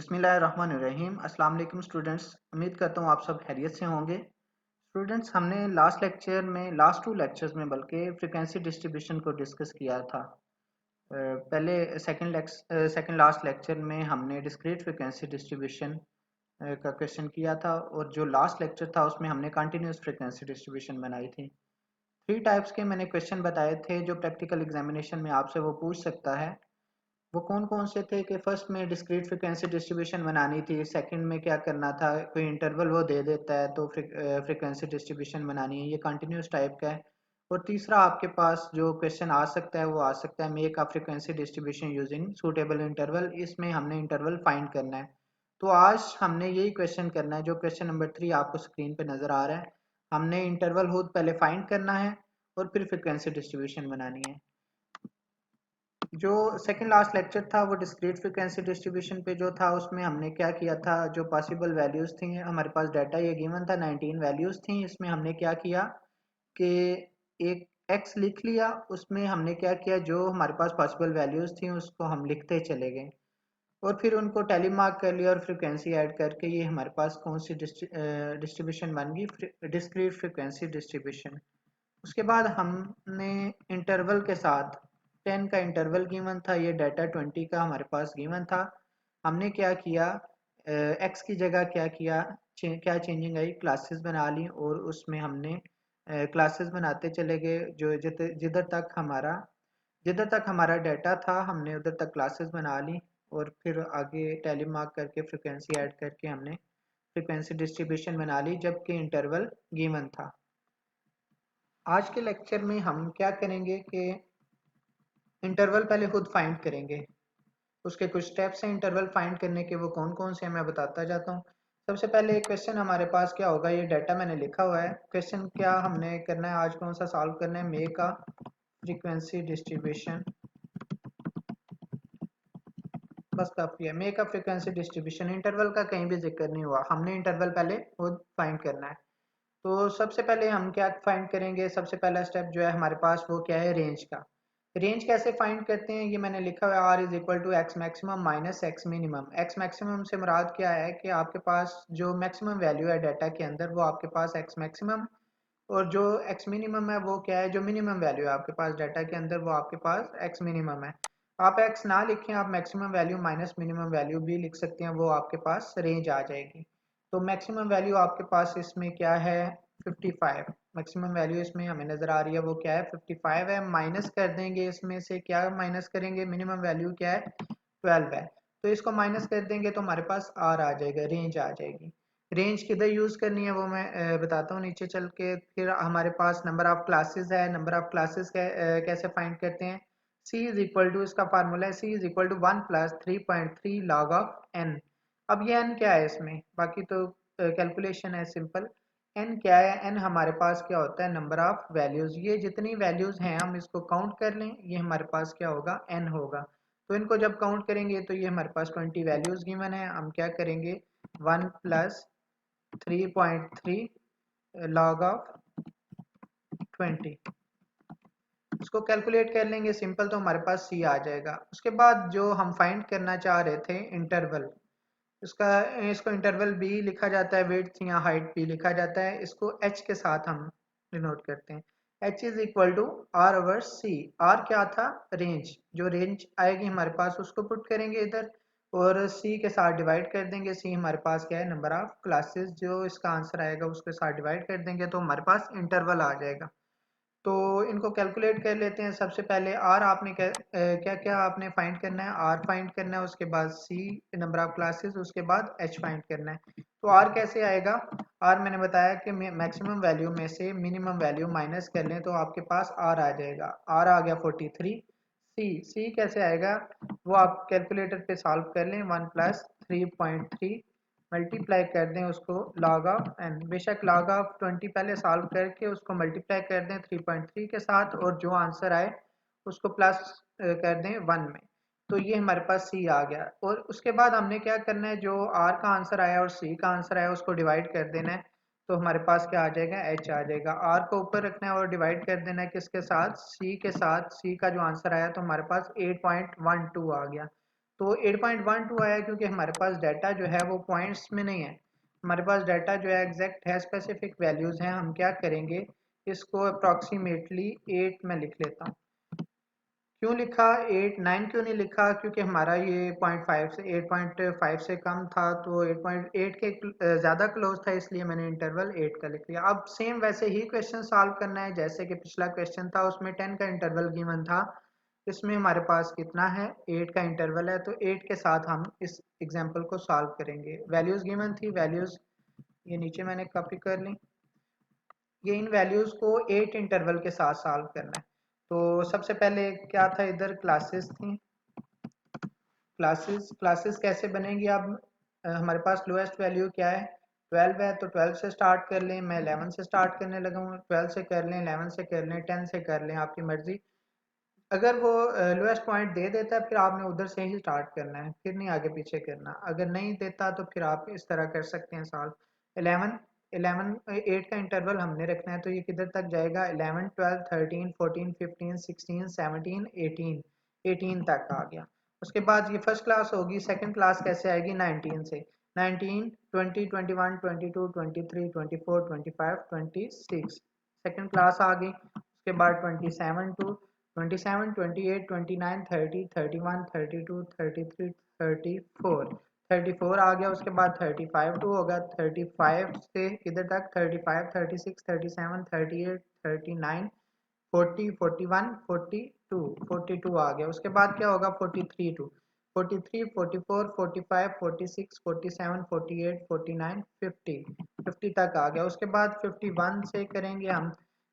बिस्मिल्लाहिर्रहमानिर्रहीम। अस्सलाम वालेकुम स्टूडेंट्स, उम्मीद करता हूँ आप सब खैरियत से होंगे। स्टूडेंट्स, हमने लास्ट टू लेक्चर्स में बल्कि फ्रीक्वेंसी डिस्ट्रीब्यूशन को डिस्कस किया था। पहले सेकंड लास्ट लेक्चर में हमने डिस्क्रीट फ्रीक्वेंसी डिस्ट्रीब्यूशन का क्वेश्चन किया था, और जो लास्ट लेक्चर था उसमें हमने कंटिन्यूस फ्रीक्वेंसी डिस्ट्रीब्यूशन बनाई थी। 3 टाइप्स के मैंने क्वेश्चन बताए थे जो प्रैक्टिकल एग्जामिनेशन में आपसे वो पूछ सकता है। वो कौन कौन से थे कि फर्स्ट में डिस्क्रीट फ्रिक्वेंसी डिस्ट्रीब्यूशन बनानी थी, सेकंड में क्या करना था, कोई इंटरवल वो दे देता है तो फ्रिक्वेंसी डिस्ट्रीब्यूशन बनानी है, ये कंटिन्यूस टाइप का है। और तीसरा आपके पास जो क्वेश्चन आ सकता है वो आ सकता है make a frequency distribution using suitable interval. इसमें हमने इंटरवल फाइंड करना है। तो आज हमने यही क्वेश्चन करना है जो क्वेश्चन नंबर 3 आपको स्क्रीन पे नज़र आ रहा है। हमने इंटरवल खुद पहले फाइंड करना है और फिर फ्रिक्वेंसी डिस्ट्रीब्यूशन बनानी है। जो सेकंड लास्ट लेक्चर था वो डिस्क्रीट फ्रीक्वेंसी डिस्ट्रीब्यूशन पे जो था उसमें हमने क्या किया था, जो पॉसिबल वैल्यूज़ थी हमारे पास डाटा ये गिवन था 19 वैल्यूज़ थी। इसमें हमने क्या किया कि एक एक्स लिख लिया, उसमें हमने क्या किया जो हमारे पास पॉसिबल वैल्यूज़ थी उसको हम लिखते चले गए और फिर उनको टैली मार्क कर लिया और फ्रीक्वेंसी ऐड करके ये हमारे पास कौन सी डिस्ट्रीब्यूशन बन गई, डिस्क्रीट फ्रीक्वेंसी डिस्ट्रीब्यूशन। उसके बाद हमने इंटरवल के साथ 10 का इंटरवल गिवन था, ये डाटा 20 का हमारे पास गिवन था। हमने क्या किया, एक्स की जगह क्या किया, क्या चेंजिंग आई, क्लासेस बना ली और उसमें हमने क्लासेस बनाते चले गए। जो जिधर तक हमारा डाटा था हमने उधर तक क्लासेस बना ली और फिर आगे टैली मार्क करके फ्रिक्वेंसी ऐड करके हमने फ्रिक्वेंसी डिस्ट्रीब्यूशन बना ली जबकि इंटरवल गिवन था। आज के लेक्चर में हम क्या करेंगे कि इंटरवल पहले खुद फाइंड करेंगे। उसके कुछ स्टेप्स हैं इंटरवल फाइंड करने के, वो कौन कौन से हैं मैं बताता जाता हूँ। सबसे पहले एक क्वेश्चन हमारे पास क्या होगा, ये डाटा मैंने लिखा हुआ है। क्वेश्चन क्या हमने करना है आज, कौन सा सॉल्व करना है, मेक अ फ्रीक्वेंसी डिस्ट्रीब्यूशन। बस काफी है, make a frequency distribution. Interval का कहीं भी जिक्र नहीं हुआ, हमने इंटरवल पहले खुद फाइंड करना है। तो सबसे पहले हम क्या फाइंड करेंगे, सबसे पहला स्टेप जो है हमारे पास वो क्या है, रेंज का। रेंज कैसे फाइंड करते हैं, ये मैंने लिखा हुआ है r is equal to x maximum minus x minimum. X maximum से मुराद क्या है कि आपके पास जो मैक्सिमम वैल्यू है डाटा के अंदर वो आपके पास एक्स मैक्सिमम, और जो एक्स मिनिमम है वो क्या है, जो मिनिमम वैल्यू है आपके पास डाटा के अंदर वो आपके पास एक्स मिनिमम है। आप एक्स ना लिखें, आप maximum value minus minimum value भी लिख सकते हैं, वो आपके पास रेंज आ जाएगी। तो मैक्सिमम वैल्यू आपके पास इसमें क्या है, 55। मैक्सिमम वैल्यू इसमें हमें नज़र आ रही है वो क्या है, 55 है। माइनस कर देंगे इसमें से, क्या माइनस करेंगे, मिनिमम वैल्यू क्या है, 12 है। तो इसको माइनस कर देंगे तो हमारे पास आर आ जाएगा, रेंज आ जाएगी। रेंज किधर यूज़ करनी है वो मैं बताता हूँ नीचे चल के। फिर हमारे पास नंबर ऑफ क्लासेस है, नंबर ऑफ क्लासेस कैसे फाइंड करते हैं, c इज इक्वल टू, इसका फार्मूला है c is equal to 1 plus 3.3 log of n। अब ये n क्या है इसमें, बाकी तो कैलकुलेशन है सिंपल। n क्या है, n हमारे पास क्या होता है, नंबर ऑफ वैल्यूज। ये जितनी वैल्यूज हैं हम इसको काउंट कर लें, ये हमारे पास क्या होगा, n होगा। तो इनको जब काउंट करेंगे तो ये हमारे पास 20 वैल्यूज गिवन है। हम क्या करेंगे, 1 प्लस 3.3 लॉग ऑफ 20, इसको कैलकुलेट कर लेंगे सिंपल, तो हमारे पास c आ जाएगा। उसके बाद जो हम फाइंड करना चाह रहे थे इंटरवल, इसका इसको इंटरवल b लिखा जाता है, विड्थ या हाइट b लिखा जाता है, इसको h के साथ हम डिनोट करते हैं। h is equal to r over c. R क्या था, रेंज। जो रेंज आएगी हमारे पास उसको पुट करेंगे इधर और c के साथ डिवाइड कर देंगे। c हमारे पास क्या है, नंबर ऑफ क्लासेस, जो इसका आंसर आएगा उसके साथ डिवाइड कर देंगे तो हमारे पास इंटरवल आ जाएगा। तो इनको कैलकुलेट कर लेते हैं। सबसे पहले आर आपने क्या क्या आपने फाइंड करना है, आर फाइंड करना है, उसके बाद सी नंबर ऑफ क्लासेस, उसके बाद एच फाइंड करना है। तो आर कैसे आएगा, आर मैंने बताया कि मैक्सिमम वैल्यू में से मिनिमम वैल्यू माइनस कर लें तो आपके पास आर आ जाएगा। आर आ गया 43। सी कैसे आएगा, वो आप कैलकुलेटर पे सॉल्व कर लें, 1 प्लस 3.3 मल्टीप्लाई कर दें उसको लॉग ऑफ एन। बेशक लॉग ऑफ 20 पहले सॉल्व करके उसको मल्टीप्लाई कर दें 3.3 के साथ और जो आंसर आए उसको प्लस कर दें 1 में। तो ये हमारे पास सी आ गया। और उसके बाद हमने क्या करना है, जो आर का आंसर आया और सी का आंसर आया उसको डिवाइड कर देना है। तो हमारे पास क्या आ जाएगा, एच आ जाएगा। आर को ऊपर रखना है और डिवाइड कर देना है किसके साथ, सी के साथ। सी का जो आंसर आया तो हमारे पास 8.12 आ गया। तो 8.12 आया क्योंकि हमारे पास डाटा जो है वो पॉइंट्स में नहीं है, हमारे पास डाटा जो है एग्जैक्ट है, स्पेसिफिक वैल्यूज़ हैं। हम क्या करेंगे, इसको अप्रॉक्सीमेटली 8 में लिख लेता हूँ। क्यों लिखा 8, 9 क्यों नहीं लिखा, क्योंकि हमारा ये 0.5 से 8.5 से कम था, तो 8.8 के ज़्यादा क्लोज था, इसलिए मैंने इंटरवल 8 का लिख लिया। अब सेम वैसे ही क्वेश्चन सॉल्व करना है जैसे कि पिछला क्वेश्चन था, उसमें 10 का इंटरवल गिवन था। इसमें हमारे पास कितना है, 8 का इंटरवल है, तो 8 के साथ हम इस एग्जाम्पल को सॉल्व करेंगे। वैल्यूज़ गिवन थी, वैल्यूज़ ये नीचे मैंने कॉपी कर ली। ये इन वैल्यूज को 8 इंटरवल के साथ सॉल्व करना है। तो सबसे पहले क्या था, इधर क्लासेस थी। क्लासेस कैसे बनेंगी, अब हमारे पास लोएस्ट वैल्यू क्या है, 12 है, तो 12 से स्टार्ट कर लें। मैं 11 से स्टार्ट करने लगा हूँ, 12 से कर लें, 11 से कर लें, 10 से कर लें, आपकी मर्जी। अगर वो लोएस्ट पॉइंट दे देता है, फिर आपने उधर से ही स्टार्ट करना है, फिर नहीं आगे पीछे करना। अगर नहीं देता तो फिर आप इस तरह कर सकते हैं सॉल्व। 11 11 8 का इंटरवल हमने रखना है, तो ये किधर तक जाएगा, 11 12 13 14 15 16 17 18 18 तक आ गया। उसके बाद ये फर्स्ट क्लास होगी, सेकंड क्लास कैसे आएगी, 19 से। 19 20 21 22 23 24 25 26 सेकंड क्लास आ गई। उसके बाद 27 टू 27 28 29 30 31 32 33 34 34 आ गया। उसके बाद 35 टू होगा, 35 से इधर तक 35 36 37 38 39 40 41 42 42 आ गया। उसके बाद क्या होगा, 43 टू 43 44 45 46 47 48 49 50 50 तक आ गया। उसके बाद 51 से करेंगे हम,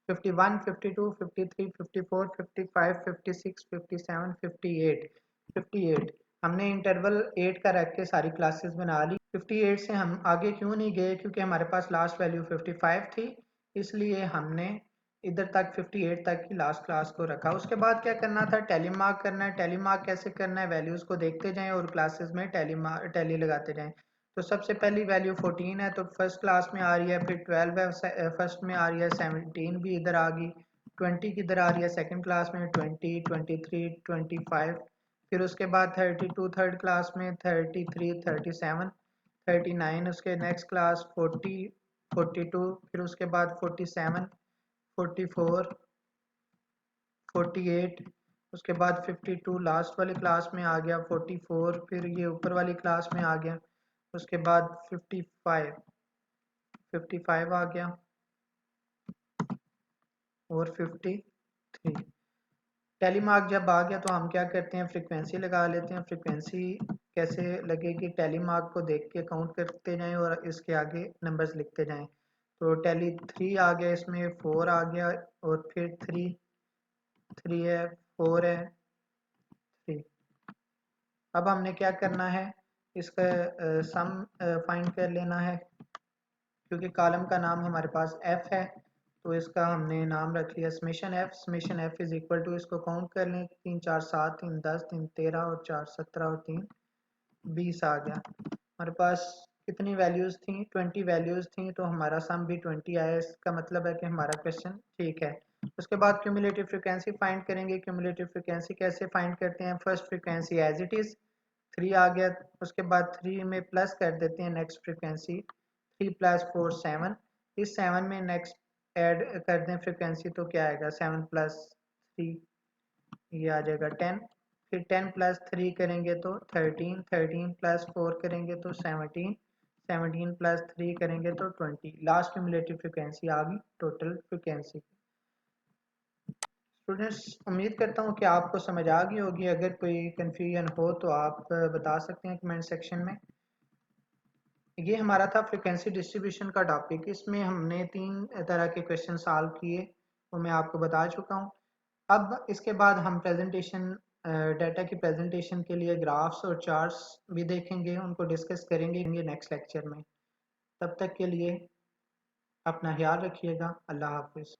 51 52 53 54 55 56 57 58 58। हमने इंटरवल 8 का रख के सारी क्लासेस बना ली। 58 से हम आगे क्यों नहीं गए, क्योंकि हमारे पास लास्ट वैल्यू 55 थी, इसलिए हमने इधर तक 58 तक की लास्ट क्लास को रखा। उसके बाद क्या करना था, टैली मार्क करना है। टैली मार्क कैसे करना है, वैल्यूज को देखते जाएं और क्लासेस में टैली लगाते जाएं। तो सबसे पहली वैल्यू 14 है, तो फर्स्ट क्लास में आ रही है, फिर 12 है, फर्स्ट में आ रही है, 17 भी इधर आ गई, 20 किधर आ रही है सेकंड क्लास में, 20 23 25, फिर उसके बाद 32 थर्ड क्लास में, 33 37 39 उसके नेक्स्ट क्लास, 40 42, फिर उसके बाद 47 44 48, उसके बाद 52 लास्ट वाली क्लास में आ गया, 44 फिर ये ऊपर वाली क्लास में आ गया। उसके बाद 55 आ गया और 53। टैली मार्क जब आ गया तो हम क्या करते हैं, फ्रीक्वेंसी लगा लेते हैं। फ्रीक्वेंसी कैसे लगेगी, टैली मार्क को देख के काउंट करते जाएं और इसके आगे नंबर्स लिखते जाएं। तो टैली 3 आ गया, इसमें 4 आ गया और फिर 3 है, 4 है, 3। अब हमने क्या करना है, इसका सम फाइंड कर लेना है, क्योंकि कॉलम का नाम हमारे पास एफ है, तो इसका हमने नाम रख लिया summation f. Summation f is equal to, इसको काउंट कर लें, 3 4 7 3 10 3 13 और 4 17 और 3 20 आ गया। हमारे पास कितनी वैल्यूज थी, 20 वैल्यूज थी, तो हमारा सम भी 20 आया। इसका मतलब है कि हमारा क्वेश्चन ठीक है। उसके बाद क्यूमुलेटिव फ्रीक्वेंसी फाइंड करेंगे। क्यूमुलेटिव फ्रीक्वेंसी कैसे फाइंड करते हैं, first frequency as it is 3 आ गया, उसके बाद 3 में प्लस कर देते हैं नेक्स्ट फ्रीक्वेंसी, 3 प्लस 4 7, इस 7 में नेक्स्ट ऐड कर दें फ्रीक्वेंसी, तो क्या आएगा, 7 प्लस 3, ये आ जाएगा 10। फिर 10 प्लस 3 करेंगे तो 13, 13 प्लस 4 करेंगे तो 17, 17 प्लस 3 करेंगे तो 20। लास्ट क्यूमुलेटिव फ्रीक्वेंसी आ गई टोटल फ्रीक्वेंसी। स्टूडेंट्स, उम्मीद करता हूँ कि आपको समझ आ गई होगी। अगर कोई कन्फ्यूजन हो तो आप बता सकते हैं कमेंट सेक्शन में। ये हमारा था फ्रीक्वेंसी डिस्ट्रीब्यूशन का टॉपिक। इसमें हमने 3 तरह के क्वेश्चन सॉल्व किए, वो मैं आपको बता चुका हूँ। अब इसके बाद हम प्रेजेंटेशन, डाटा की प्रेजेंटेशन के लिए ग्राफ्स और चार्ट्स भी देखेंगे, उनको डिस्कस करेंगे नेक्स्ट लेक्चर में। तब तक के लिए अपना ख्याल रखिएगा। अल्लाह हाफिज़।